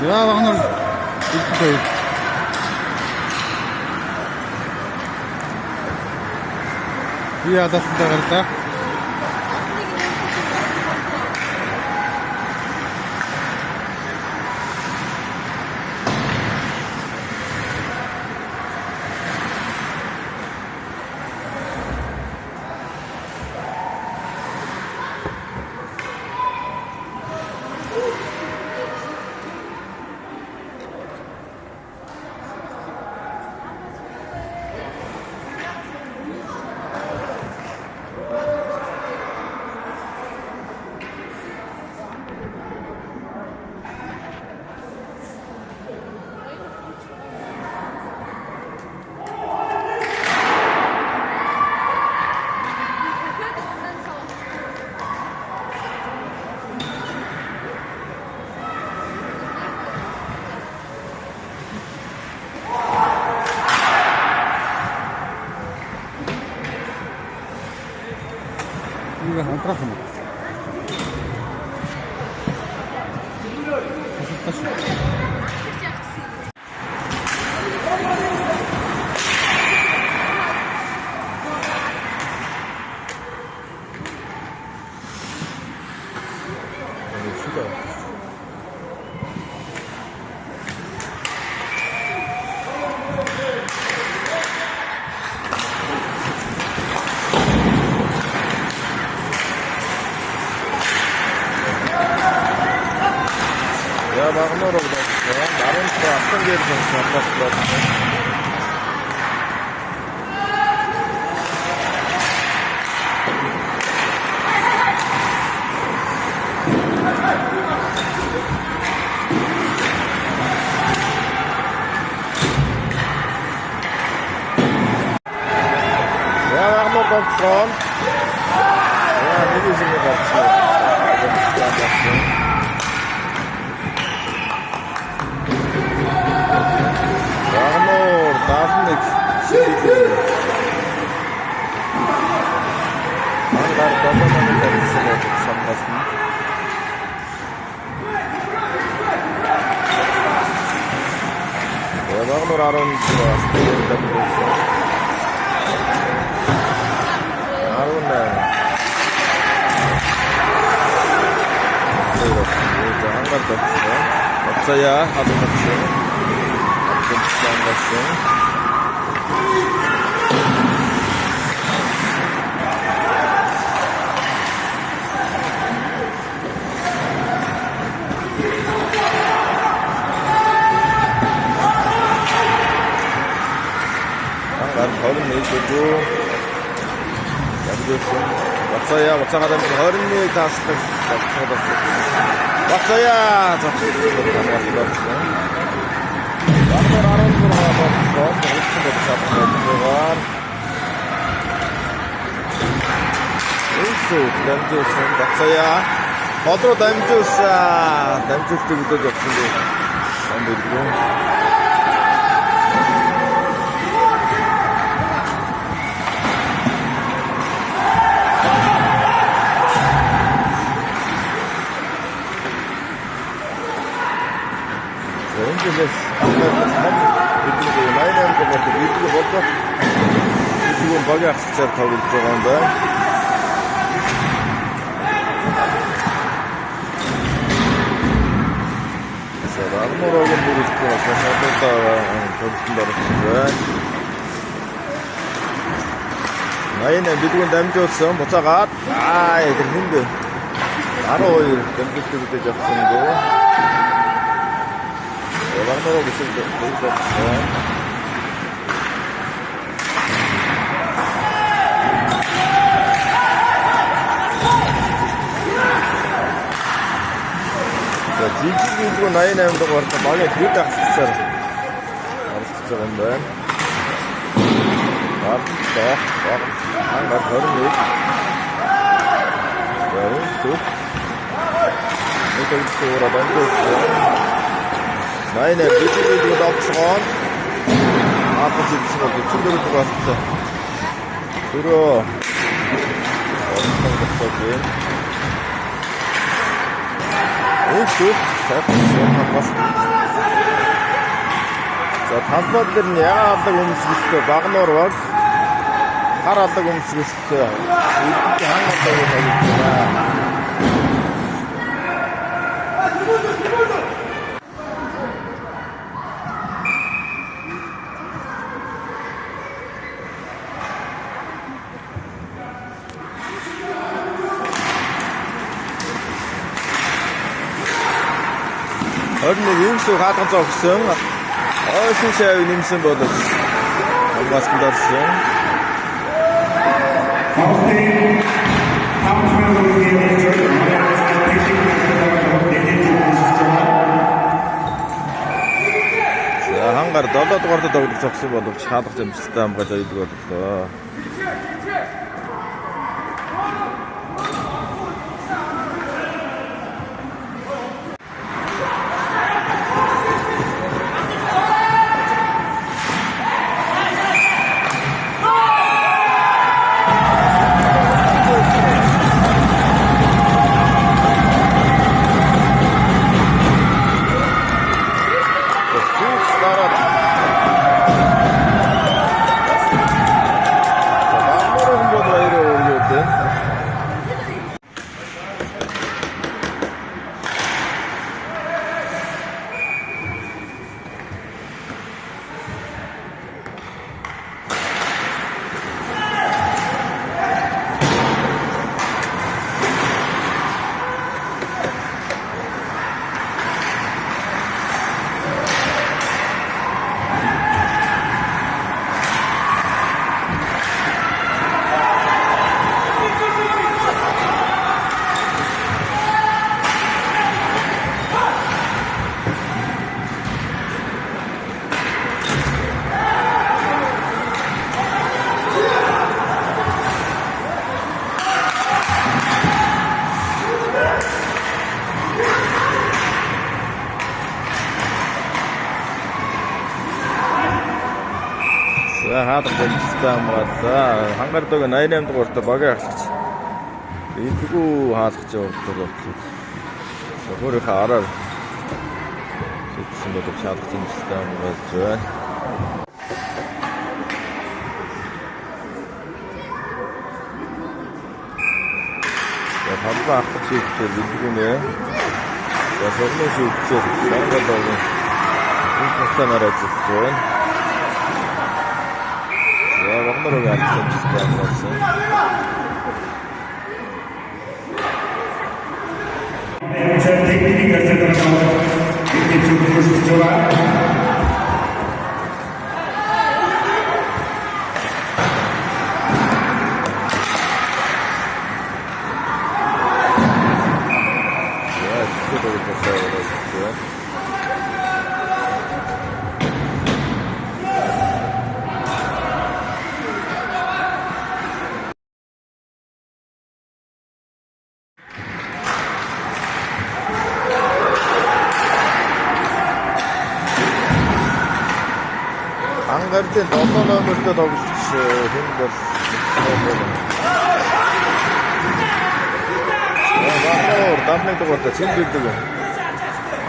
Ja, we gaan er iets te. Ja, dat is het daar. We gaan trappen. Ya bakın orada ya. Narın bıraktım geri dönüşüm. довтron. Нэг үсэг гарсан. Багнуур 71 шилжүүлээ. Ангаар долооныг тавьсан самгасан. Багнуур 18. Saya habis action. Angkat horin itu. Saya waksaga horin ini tas. Waksaga дамжуулсан багсаяа бодроо дамжуулдаг өдөөж явсан дээ. Амбилгүй. Эндээс бидний майнанд болдог бидний болдог бидний багийн ахсаар тоглож байгаа юм байна. Арморог бүрэлдэхүүн асаасаа төлөвлөлт орсон байна. Майна бидний дамжуулсан буцаагаад эдгээр хүнд 12 дамжуулт үдэж авсан гоо. Арморог бүсэлд болсон. Жижиг 88 дугаар багийн хэд ахсаар оролцож байгаа юм байна. Ангаар 21. Зөв. Нэг төөрөөр дамжуулсан. Майна жижиг давцгаан. Апч ирсэн бол чөлөөр дугаарлаа. Түрөө. Өсөв савхас. За талбар дээр нь яадаг өмсгөлтэй багнуур баг. Хар алдаг өмсгөлтэй. Эдгээр хангатай байна. Орны юмсуу хаалган зогсон. Ойшин шав нэмсэн болов. Амгаасан дорсон. За хангаар 7 дугаарт тоглож зогсон боловч хаалгаж амжилттай амгааж ойдог боллоо. За хаадаг болчихсон юм байна. За хангардаг 88 дугаарт багийн хагч. Ийдгүү хаалгач явуулдаг болчихсон. Өөрийнхөө араар шийдсэн болов шалгах юм болж байна. За хамбаа ахчих шийдчихэл бидгүүнэ. За согны шийдчихэл Монгол энэ хастаа нараад байна. За вагнарыг алсан болсон. Техникийн газар ini cukup secoba. Ya, itu dari pasal itu ya. Ангардын 7 номертэй тоглогч хэн бол Вагнер дамны дугаартай чин билдэг.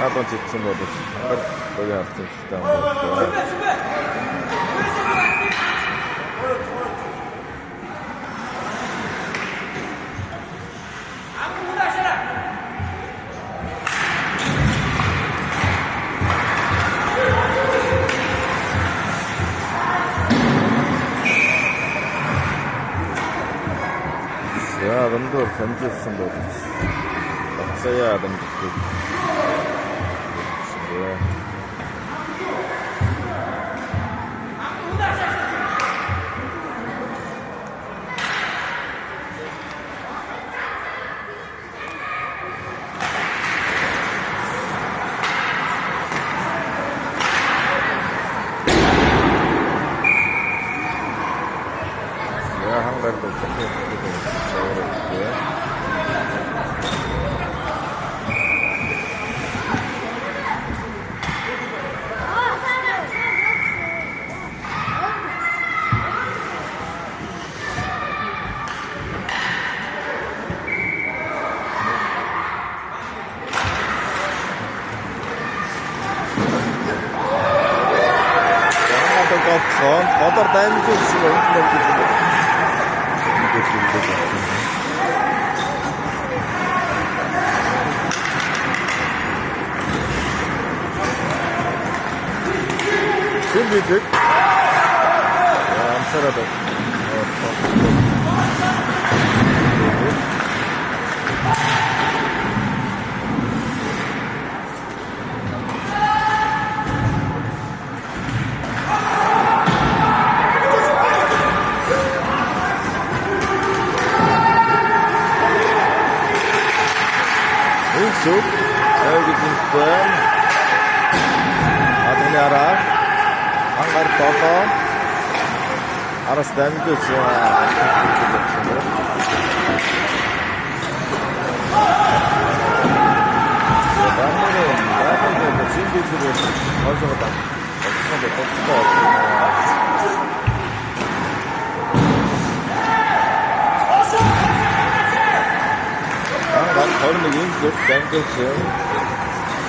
Аадон цэцсэн болов. Ангард багийн авцтай юм байна. Адамдар хамжилсан болов. Сая адам гэдэг. Я хангаар болчихсон. Бодор даймжуулсан юм байна. Хэн бидэг? Амсараад. Goed, even in het Adriara, Hangar Toto, Aras Damges, Horn against the Damges,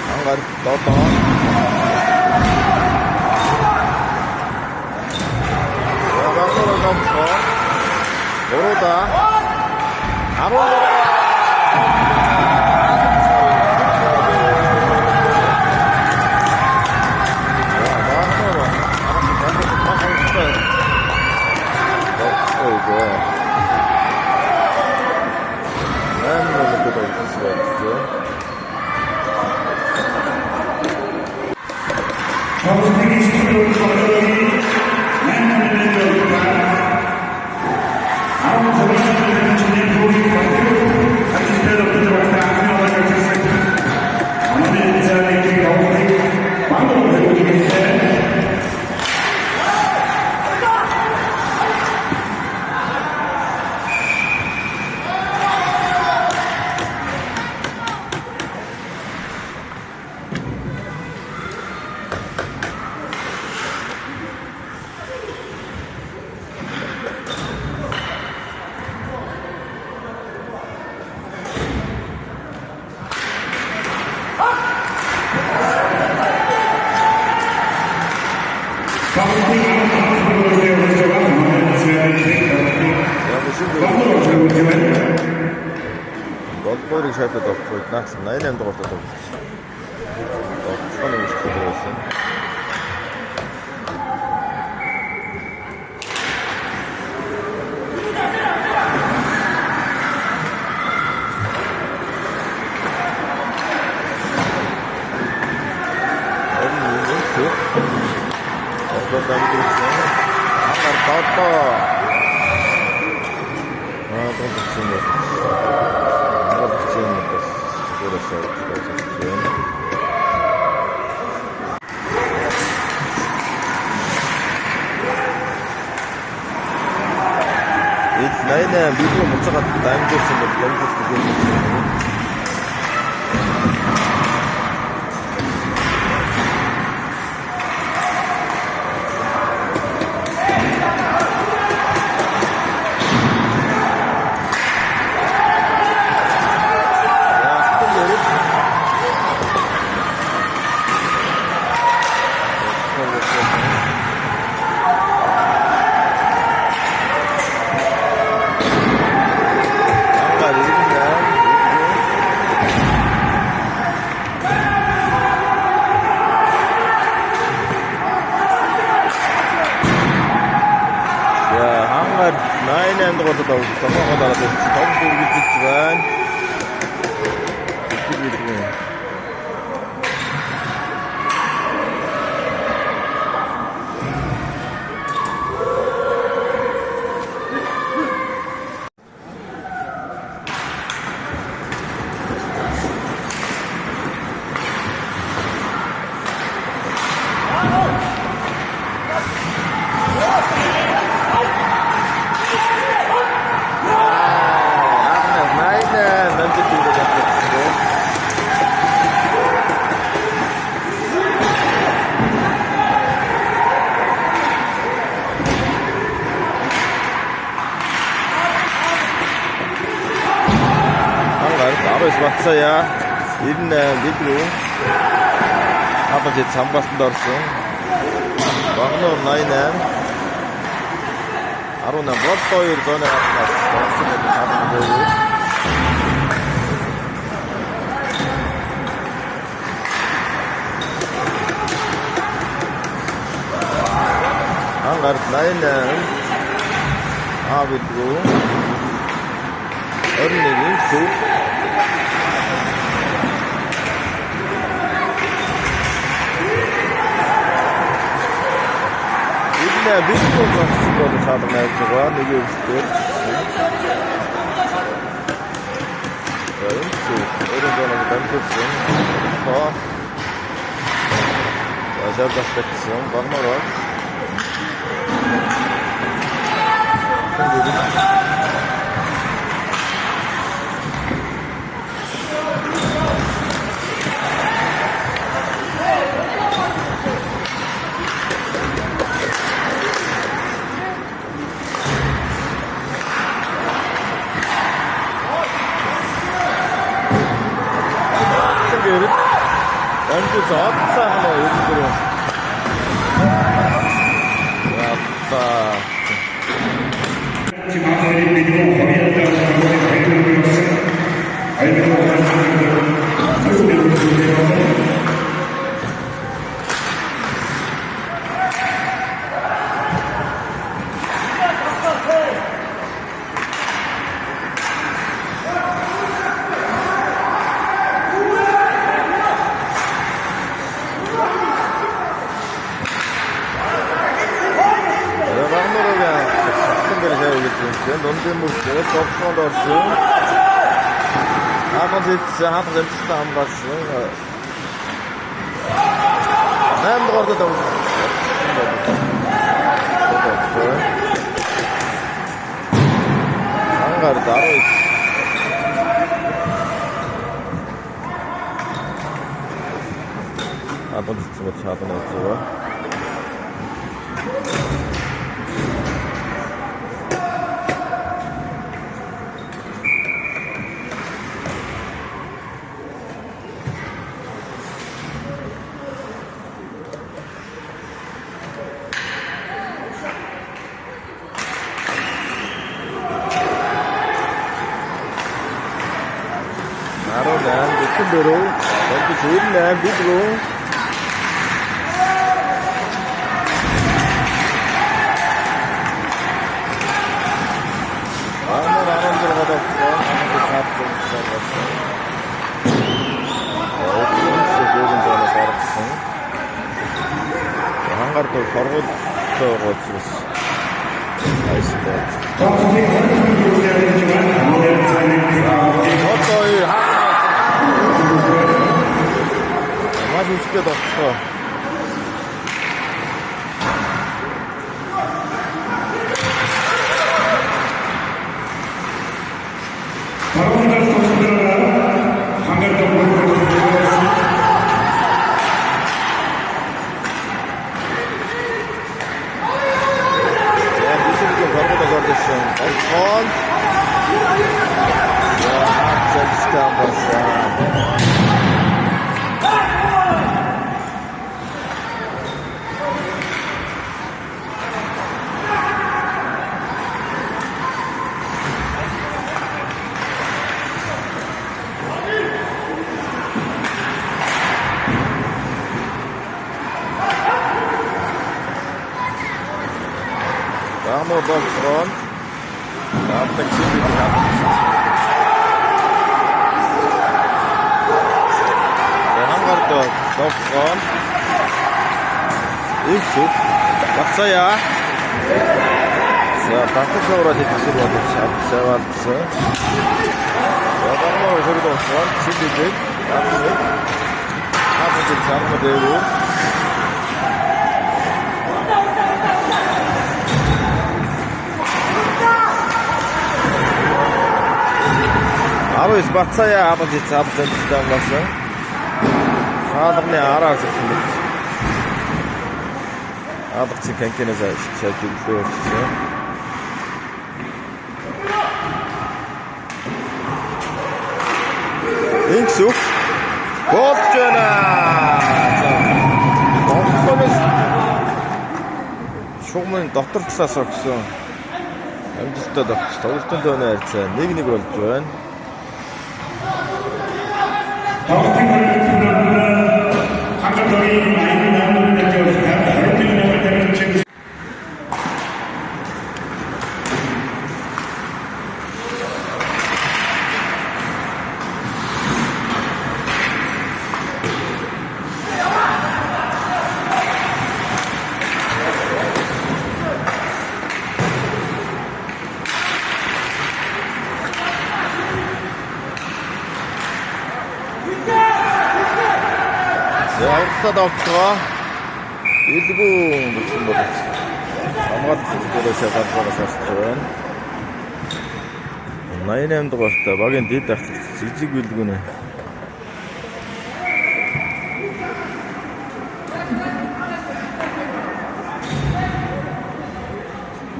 Hangar Toto. Boroda. Болборыг шатад авахгүй наас 88 дугаар татав. Оцхон үстэй байсан. Найна бидний муцаад дамжуулсан бол ломжуулдаг юм. Найнанд голод авсан голоод том дүргэж байна. Батсая 98 рүү апажид самбастанд орсон. Багнуур 88 18 болтойр зоны хатнаас орсон гэдэг хатнаа. Ангаар 88 авид рүү өрнөгийн сүв Битгол гол шалгал найж байгаа нэг өвчтөр. Өрөндөө дамжуулсан. Ажаадастагсан багнараа. Onde os outros são Topfond olsun. Hakan zeytisi, hakan zeytisi tamamlasın. Ben de orada da Ankara'da arayız. Hakan zeytisi, hakan zeytisi var. 대로. 멘트 좋네, 밑으로. 아무 안 들어가다 없어. 아무도 다 들어갔어. gördüğün zaman sarıksın. Hangar da kargo da koçuz. Ayşe. Otoy ama işte doktor. Kon. Ya, çalışkan başa. Kamu bakron. Artık şimdi hangarda dokron ilk baksa ya taktik savuracak bir sürü var sevartısı adamlar özürü dokron şimdi taktik taktik sarma devru Harus baksa ya apa sih cabut dan sudah langsung. Adamnya arah sih. Adak sih kendine şekilde olsun. İnksuk. Kopçana. Kopçanız. Şoğmun doktor çıkasaksı. Hem de doktor. Doktor dönerse ne oldu? Altta doktor. Ilgu musim bagus. Amat sudah siapkan perasaan. Naik yang tu pasti. Bagian tidak siji ilgu ni.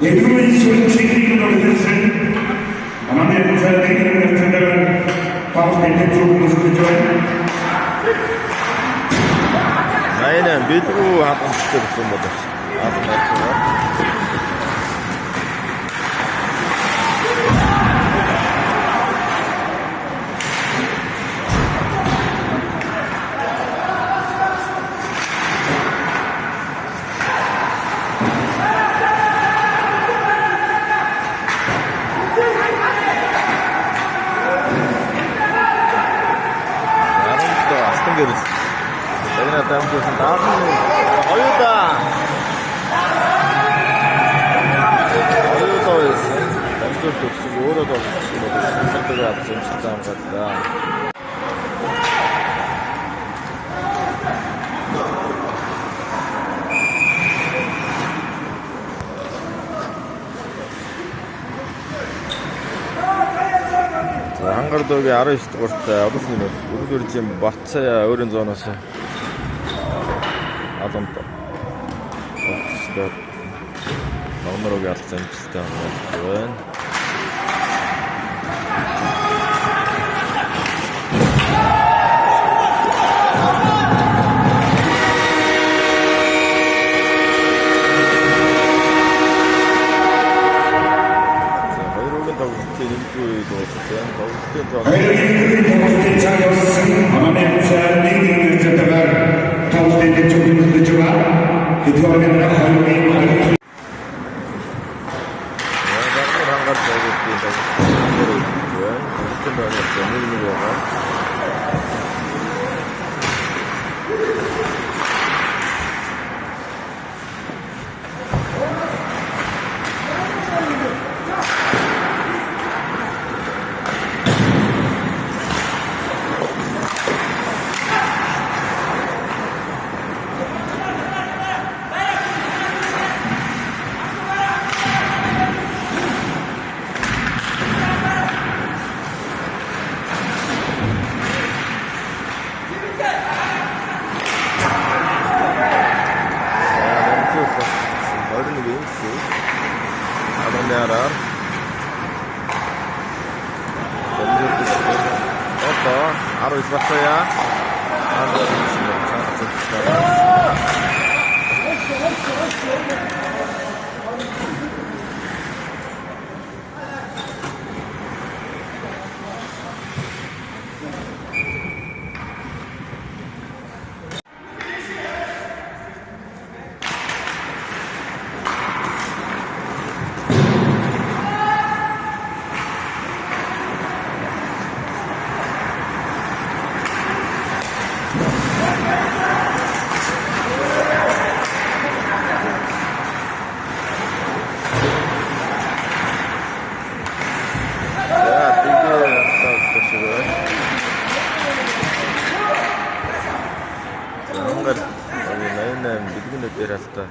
Ilgu ini siji ilgu Amanda Musa dengan tentang Paus Petro musuh join. Aynen Bedru hatun tutuyorsun burada. Hatun tutuyor. Yarın da aslında görürüz. Yine temposun tamam mı? Ayuda. Ayuda olsun. Tempo tutsun. Orada olsun. Tempo yapsın. Çıktan katta. 한가로도기 알아있을 것 같아. 우리도 지금 막차야 어른 전화서. Adam da işte normal olarak sen sistem yaptın. Hayır, 됩니다. Bagner hangar projektinde nereye gidiyor? Bütün örneklerini bilmiyorlar. Adamlar Harus waktu ya. Terasta.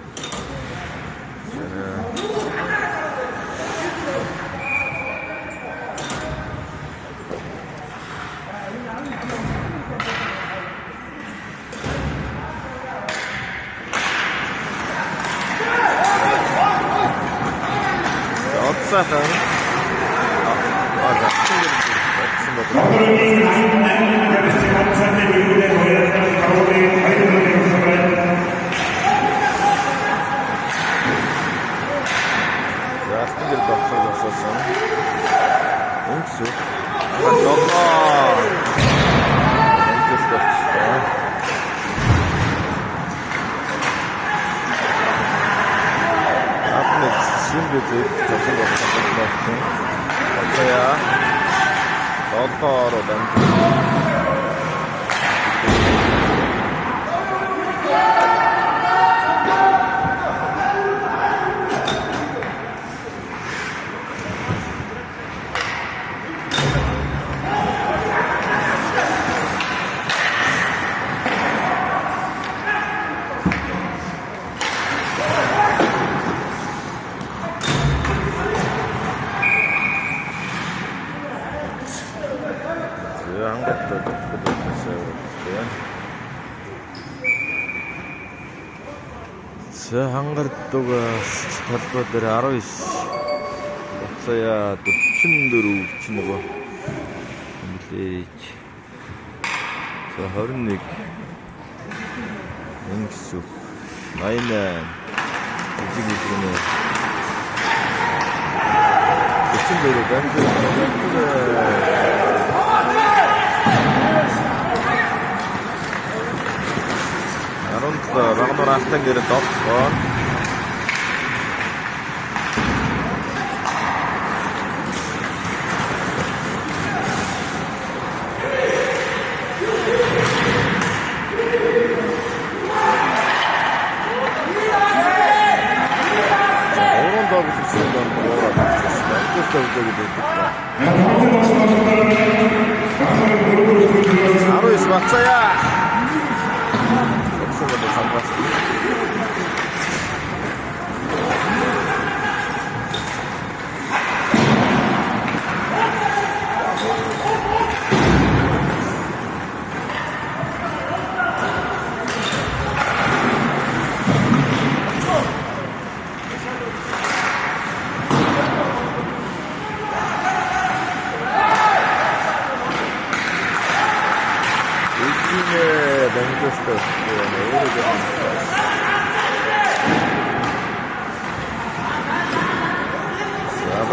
Otsahan. Şimdi takım bakın. Ortaya Lautaro'dan 한가르도가 스타트들을 알아 있어. 없어야 또 춤들을 치는 거. 근데 저 허른닉 맹수 나이는 움직이 그러네. 춤들을 깜짝이야. Ragnar Astanger toppan. Orondağı bütüsünden Aruis Batsaya.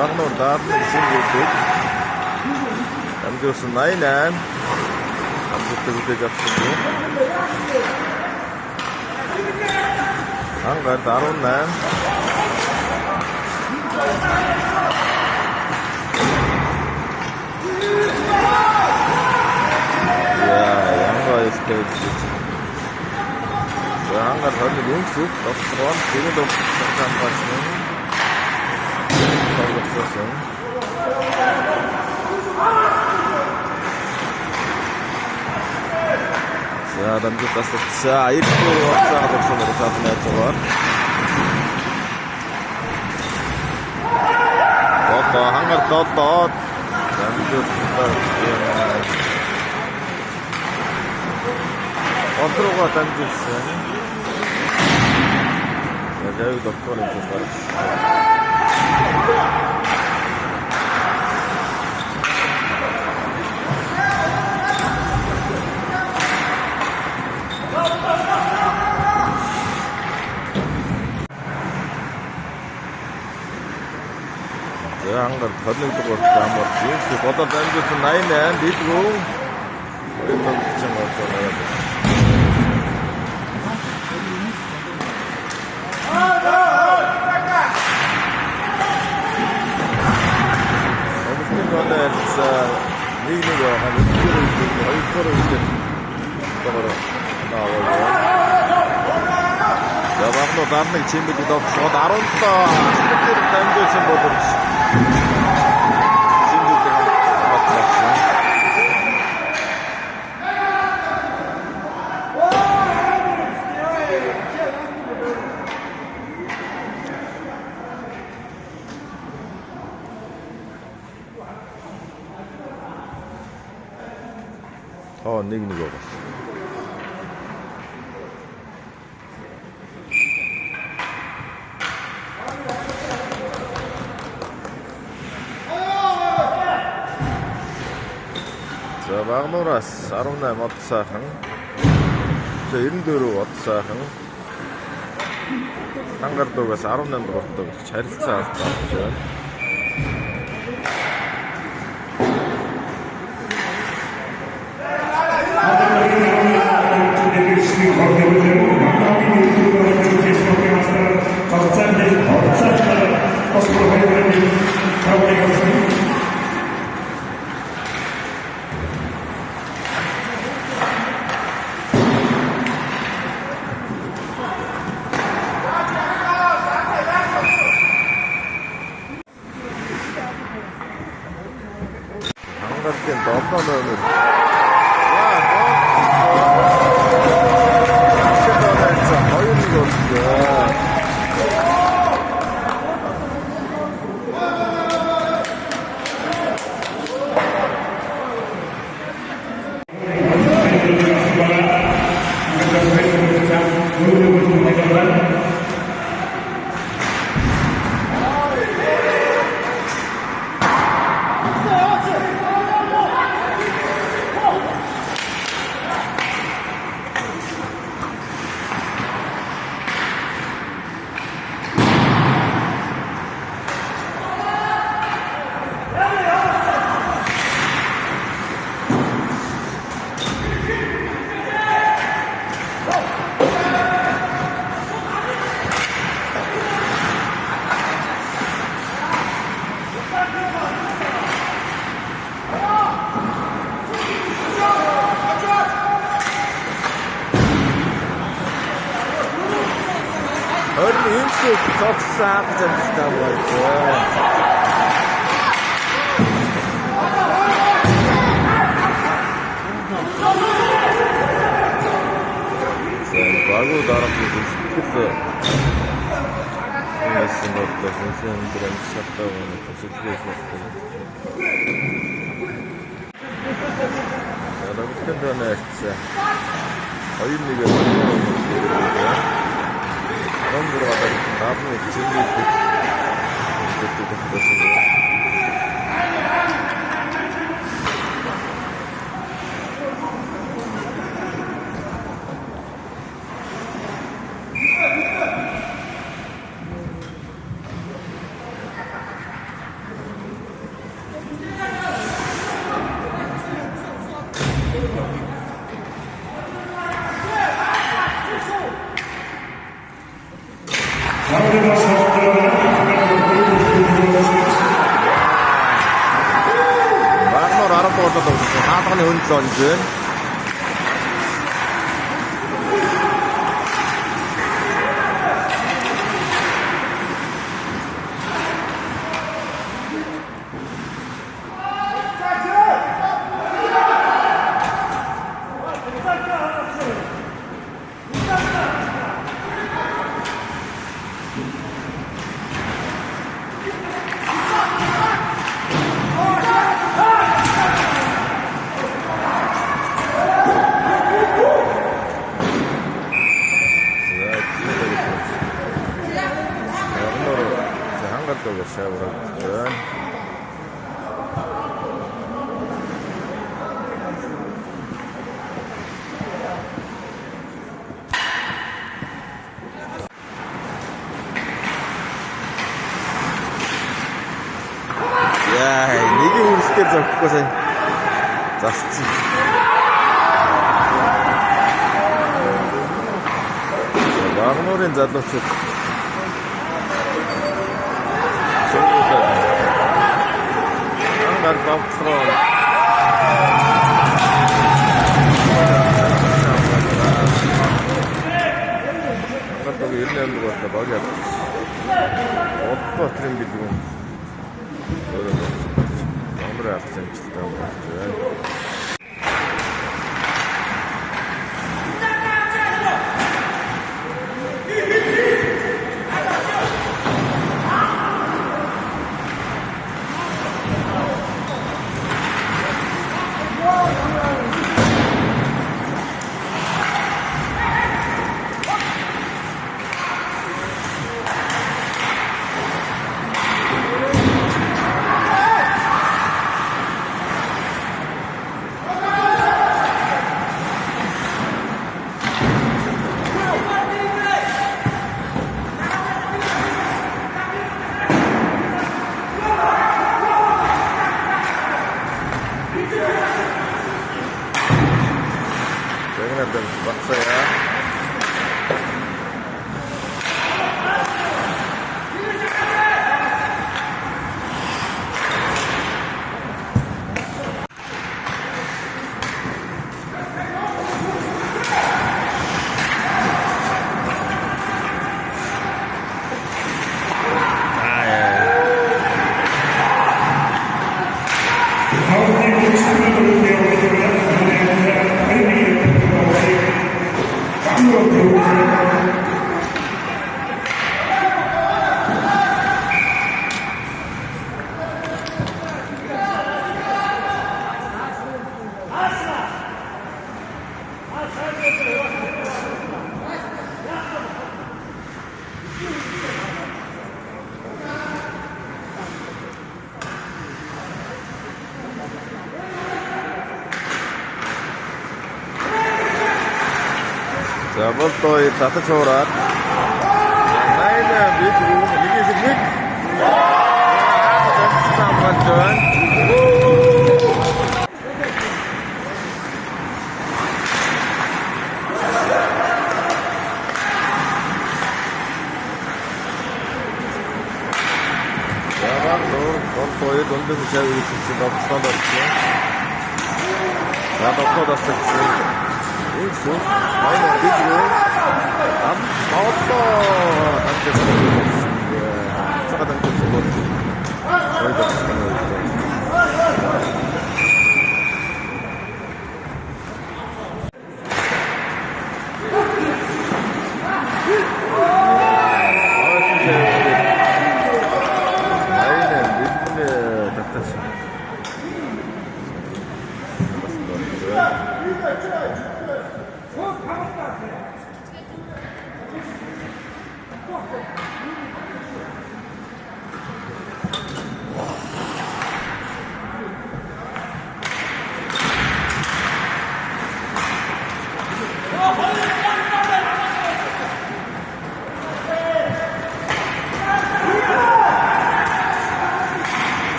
Ragnar Dar'ın için girdik. Hem diyorsun aynen. Hem de bitecek şimdi. Hangar darundan. Ya, 양과 스테이지. 한가 더는 용수, 덕스런, 지금도 정상 같은 덕스런. 자, 던졌다, 자, 입구로 앞사가 덕선으로 잡으면 저거. 떴다, 한가 떴다. 던졌다, 컨트롤가 던졌어. 여기도 꺼내줘봐. 한걸 더는 것 같다. 뭐, 지금 걷다 던져서 나이네. 니트고. 우리도 붙인 것 같아. 진짜 니는거 한 6kg 있고 8kg 이렇게 떠버려 나오고 야방도 남는 진미도 없어 나론다 진미를 던져서 뭐든지 진미들 맞았어 니기니 거 봤어. 자, 막노라스, 아름날 멋사항. 자, 인도로 멋사항. 한가르도가 아름날 멋도 잘 쌓았다. 한가르 땐 더 없다면 Hörnhühnchen, Kochsachen sind da heute. Sen bago darabı düştü. Nesin noktasın sen biraz şapta onu teşekkür etmek. Ya da bütün dönerse. Hayırlı görüşürüz. 그런 들어가다 나중에 재미있게 이것도 그것이고 나머지 선수들은 Ragnar arafta o'rtada o'tdi. Haqni o'yinchi. 쪽으로 세우거든. 야, 이게 우리 스케줄 곳에 зас지. Ragnor'un zaten çok Hangar kontrol. Hangar yerlerini koydu bak ya. Otto tren bidiyor. Böyle bak. Onu yapacağım işte. Dengar baksa ya. Double toy tata corat. Yang lainnya big room, big is big. Sama cuan. Ya bak doğru toyu dondu bir şey üretilsin. Dokuzdan da çıkıyor. Ya dokuzdan da çıkıyor. Isso, aynen gidiyor. Hoppa! Anca sakadan kurtulur. Öyle de aynen birbirine taktasın.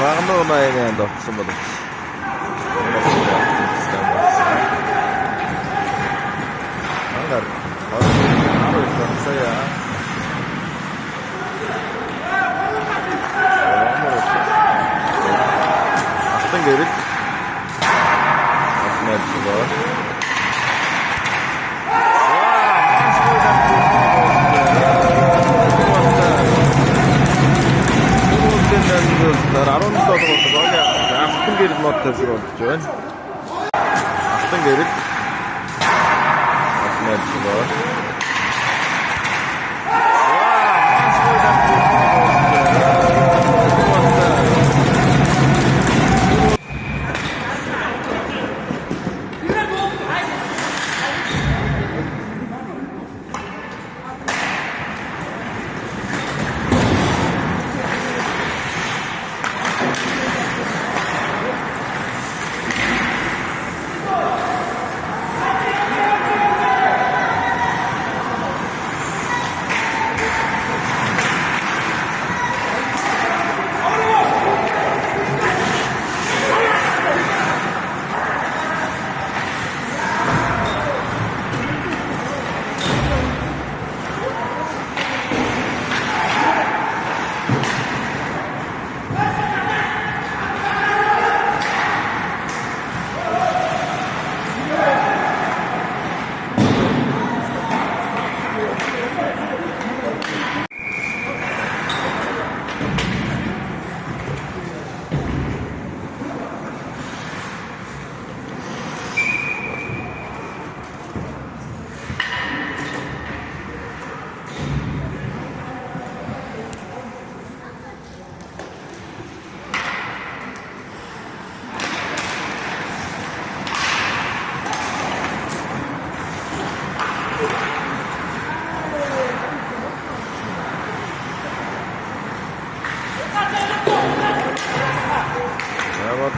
Ragnar ini dah semua dah. Hangar, harus 있어야. Attın geri. Atmaya çıkıyor. 아론도 얻어먹었고 아픈 게리 못해 들어왔죠. 아픈 게리. atmaya çıkıyor.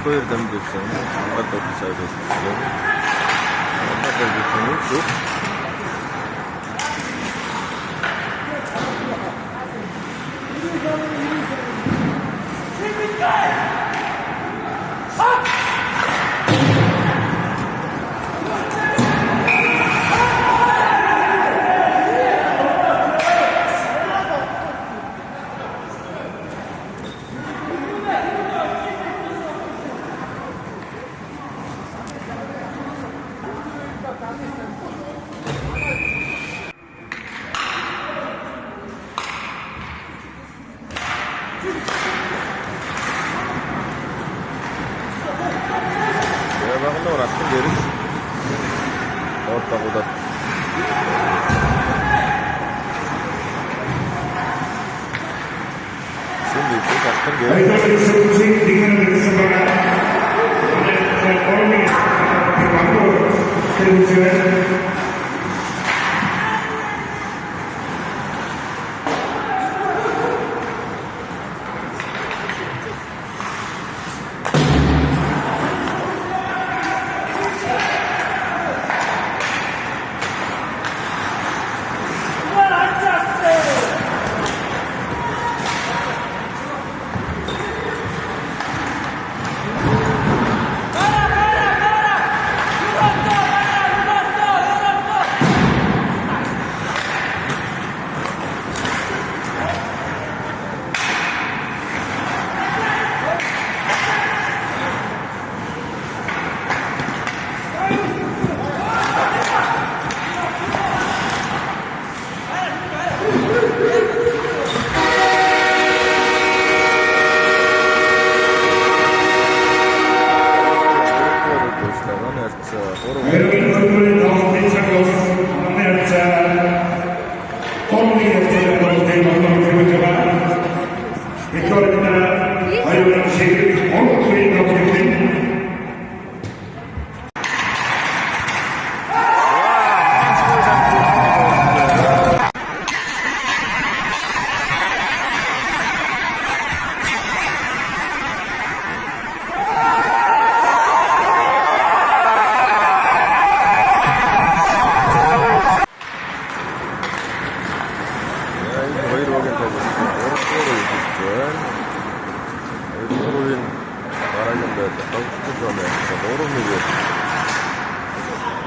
Koyur dem diyorsun. Ne kadar güzel diyorsun. Ne kadar diyorsun. Bakın uğraştım geri. Orta kudat. Şimdi kaçtım geri.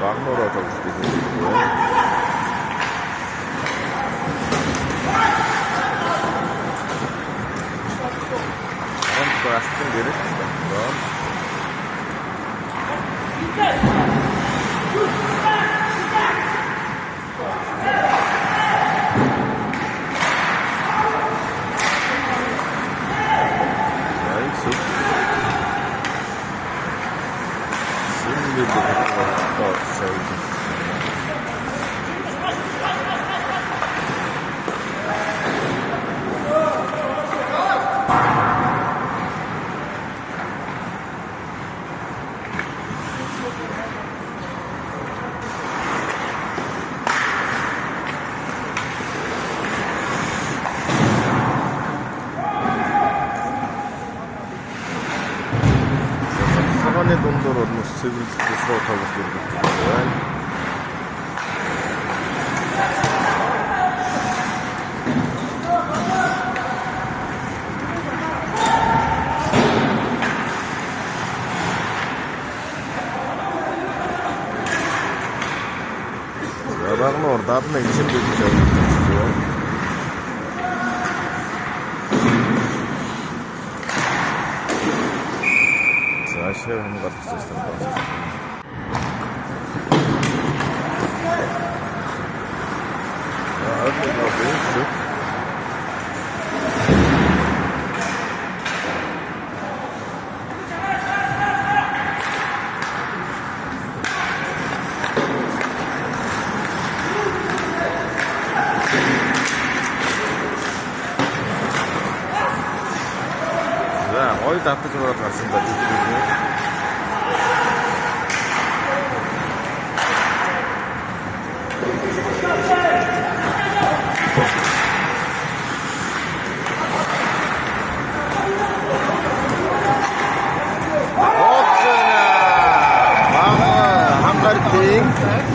막노라 더 керек. 사관의 동도로 모스트빌스트 수업하고 있는 Yalan orada ne için bekliyor? Zaşer hem katıştırdım. Ya hadi bakalım. 거의 다 뜯어가 갔습니다.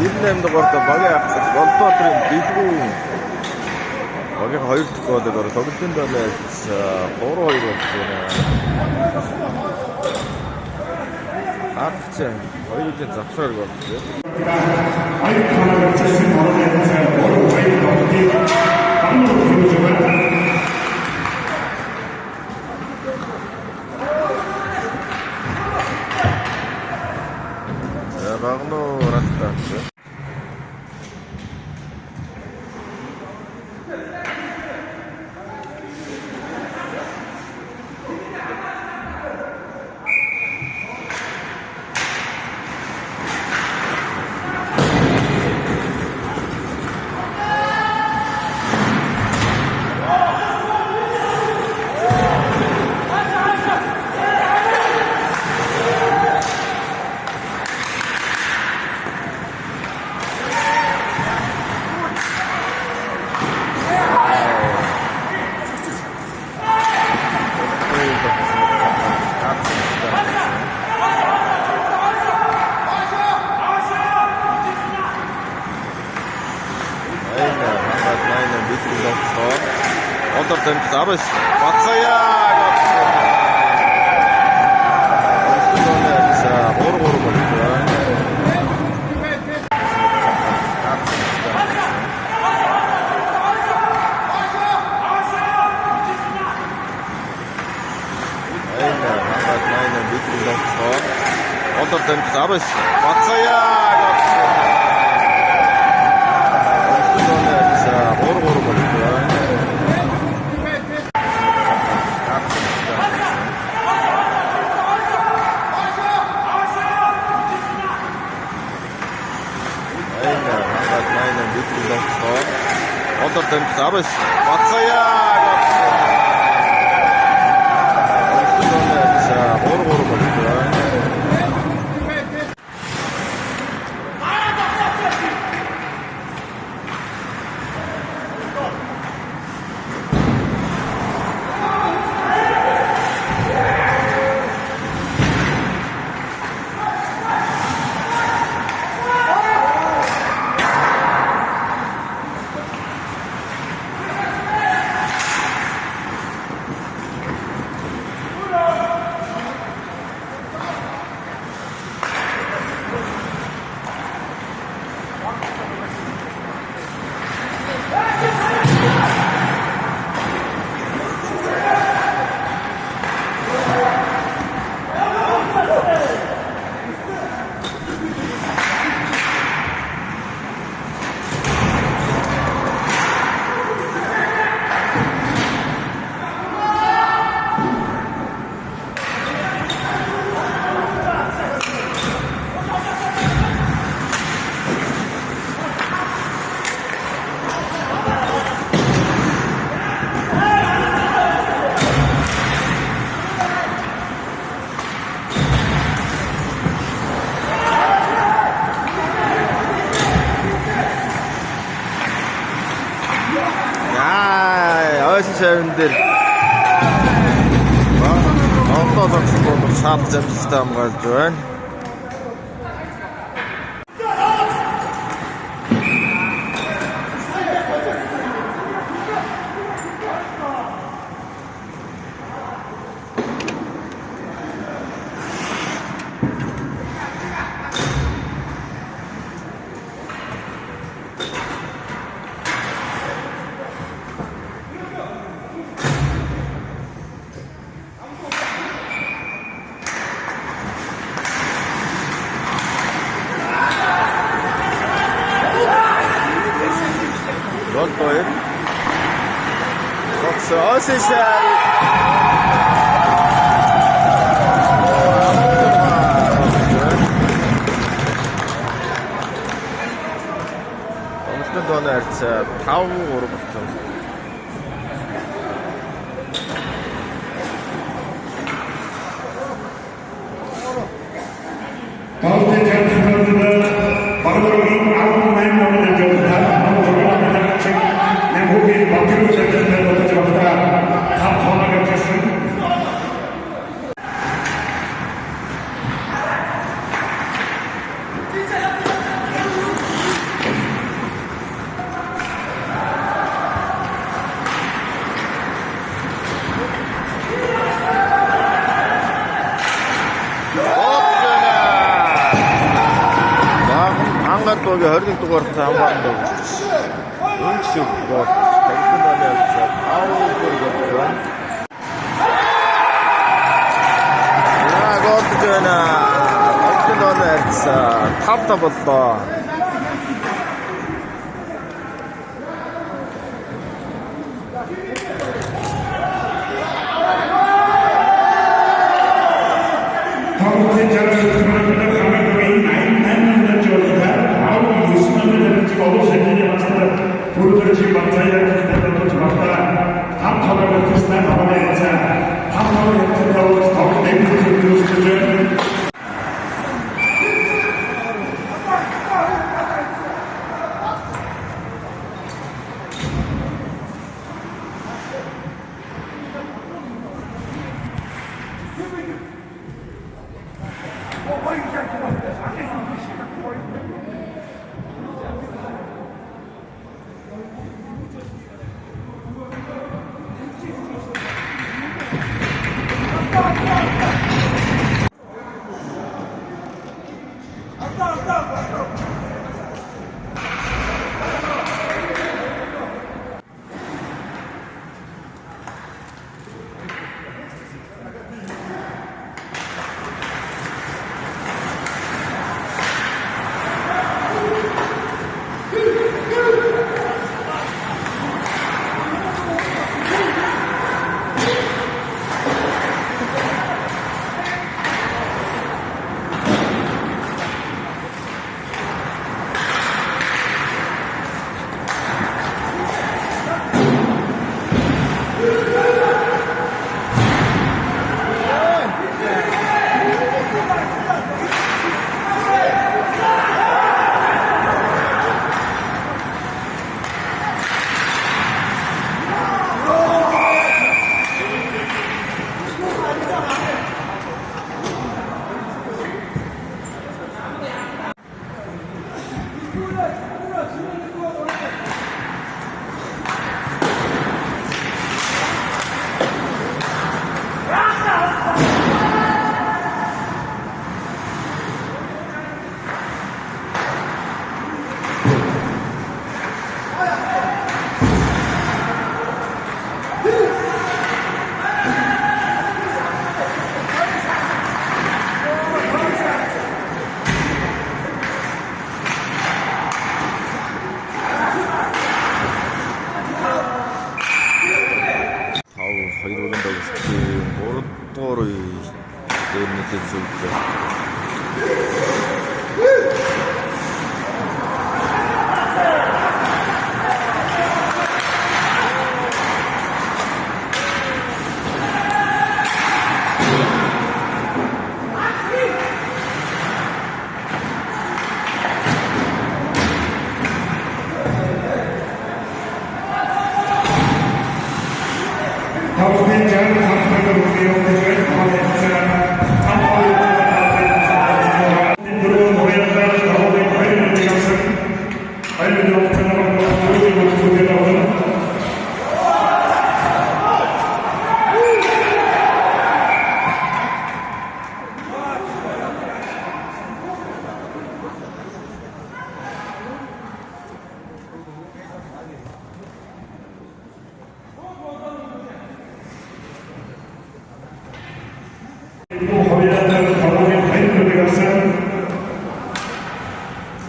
İzlemde korktu, baga goltu atırım, bitu. Baga hayır tıkadı korktu, bütün de ne, doğru hayır oldu. Artık hayır için zapsar korktu. Hayır kanalın içerisinde orada doğru hayır oldu. Anladım hocam. Bagno rastası. Onder dem Sabes. Batsaya. Onder dem Sabes. Batsaya. Onder dem Sabes. Batsaya. Яа, ойсон шавн дээр одоо зогсон бол цаад замстай хамгаалж байна. Голдоер. Осишай. Онцлог донорч 5-3 болсон. Таалтын чамсгууд багваргийн 18 номер жолтой Nemhugi Bakiru Center olacak hafta tam sona geçirsin. Ангарбогийн 20 дугаарт хамгаалалт өгч. Өнцөг гол тагтманы явцаа аавуур болчихсон. Гол дэна. Тагтманы явцаа 5-5 боллоо. Таалтын чамсгууд Purutacı Batı'ya gittiğinde tutmakta tam tanımı kısmen havada yetse tam tanımı yetse tavuk tavuk en kızı kızıcı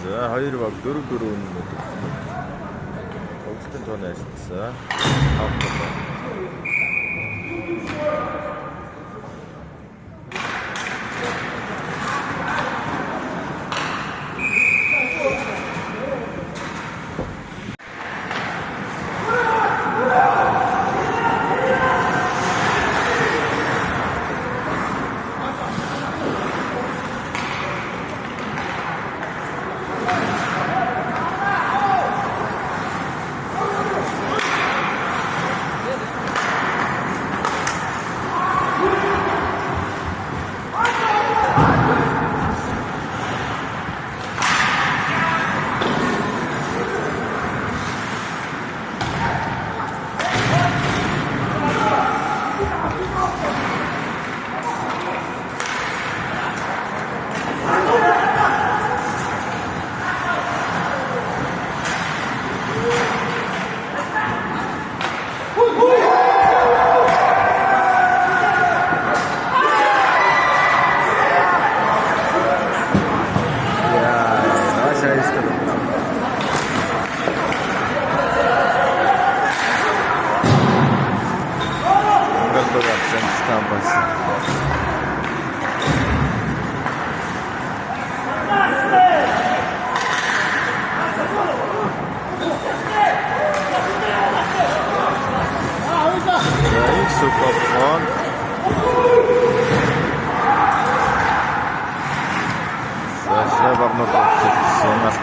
За хоёр баг 4-4 үнэт. Тоглолтын тооны ашигласан. 5-5.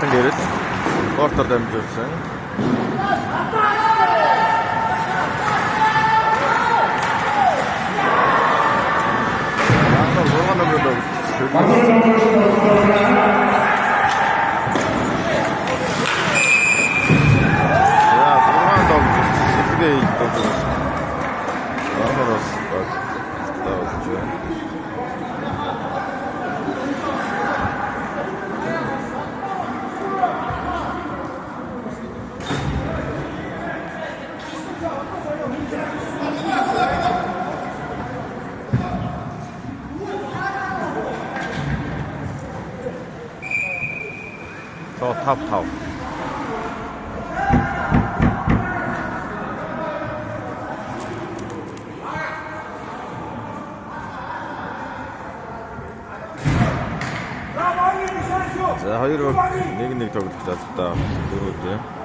Алтан гэрэл портоор дамжуулсан. 저 탑. 자, 하이로 нэг тоглож чадтаа дөрөвдөө.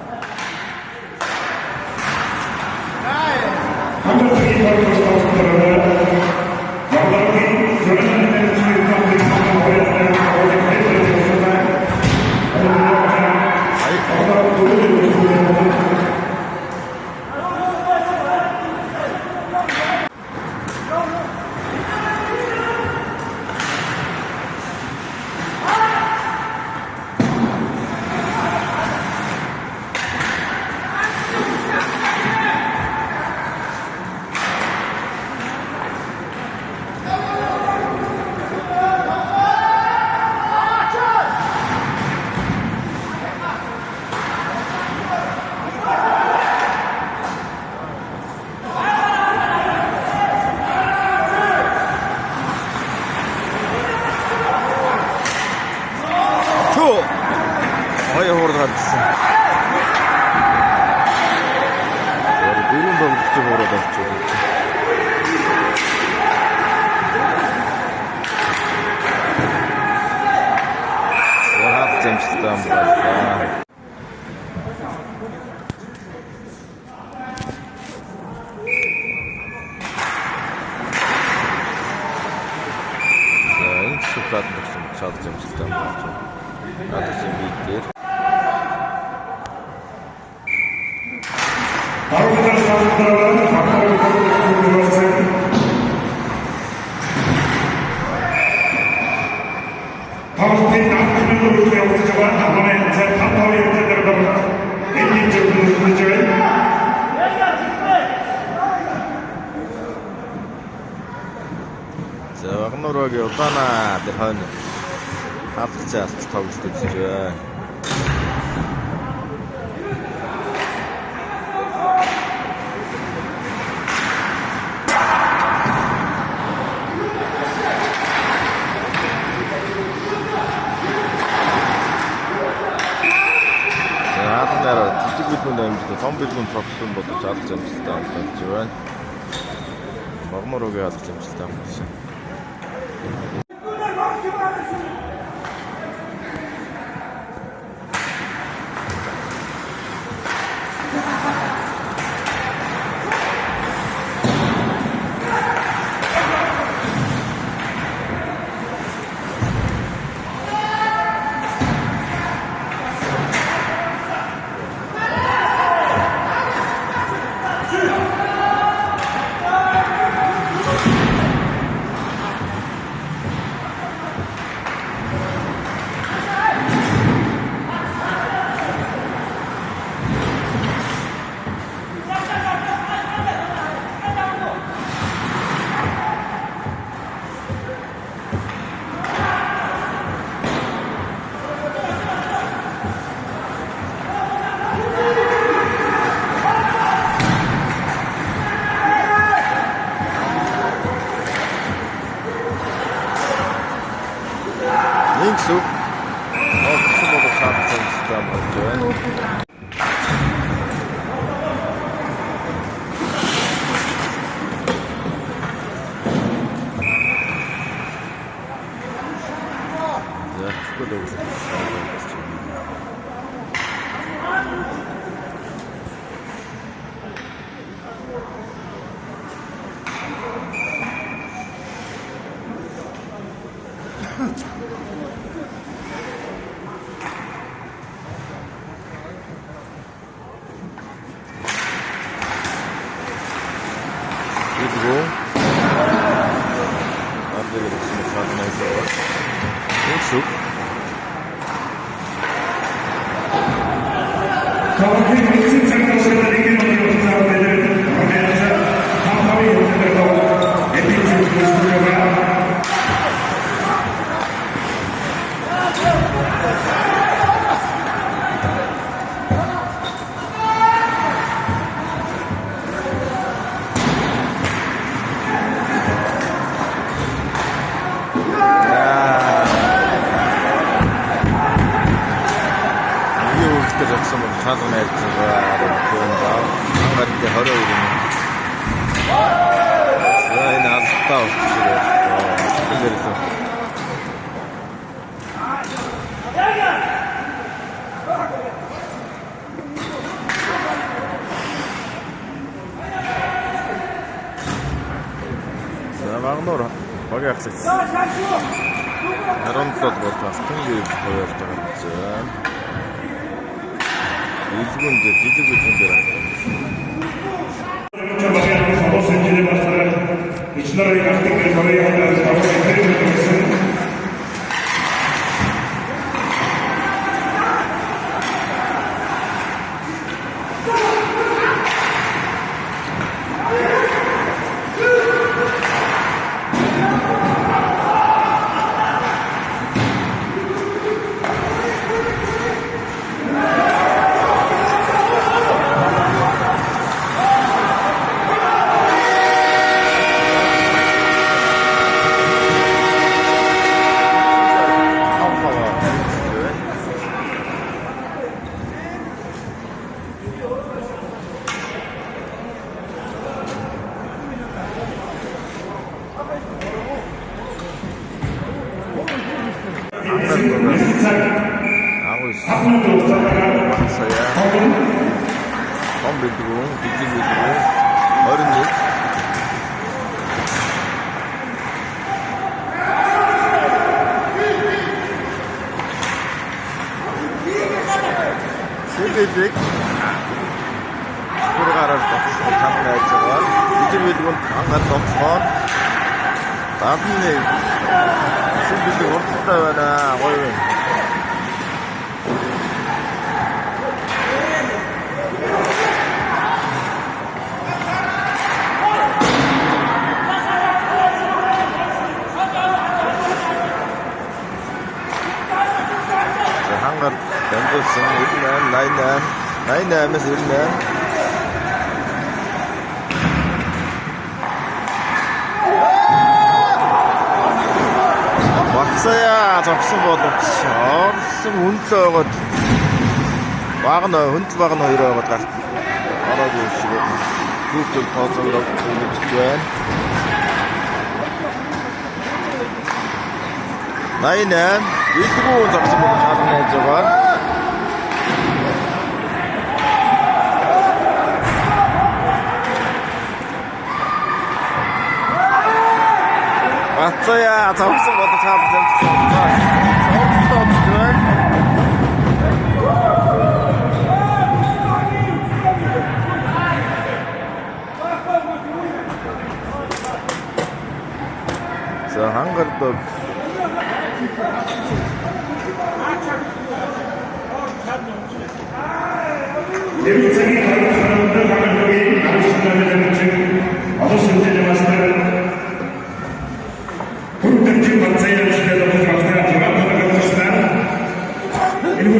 Хоёр хуурд гадсан. Дөрөв тоглолт хуураад авчихсан. Яагаад зэмсэлтэй юм бэ? За, энэ судлаад нэгсэн цаад зэмсэлтэй юм байна. Адсан битээр Богогийн удаанаа тэр хойно хавцаас тоглолт үзчихвээ. Жижиг бидгүүнд амжилт, том бидгүүнд цогцсон бодож алж амжилттай болж байна. Багмаруугийн алж амжилттай болсон. Инсу. Огцом болоо шаардсан систем болж байна. За, тэгвэл Шалган найрцгаа хангалттай 22 юм. Энэ алдаа болчихлоо. Вагнер багийн ахлагч. 17 гол тастан гээд хоёрт байгаа юм чинь. Ilgün de jijig үхэн дээр байна. Сэлдэг гургараар тогтсон хамт ажиллагаа. Жижиг билгүүнд ангаар тогтсон. Дадны сэлдэг урттай байна. Гоё юм. 라인에서 1면. 왔어야 접수보도 접수 운떠고 와그너 운투 와그너 이러고 딱 알아주시고 그룹들 더적으로 보여주시고요. 나이는 일부 접수보도 잡아내죠. 왔어야 접수부터 잡으셨습니다. 자, 한 그릇도 내부장이 다른 사람들 가격이 나오신다는 점증 어디서 들려왔을까요? 본격적 관세의 시대로 들어가서 들어갈 것이다. 일부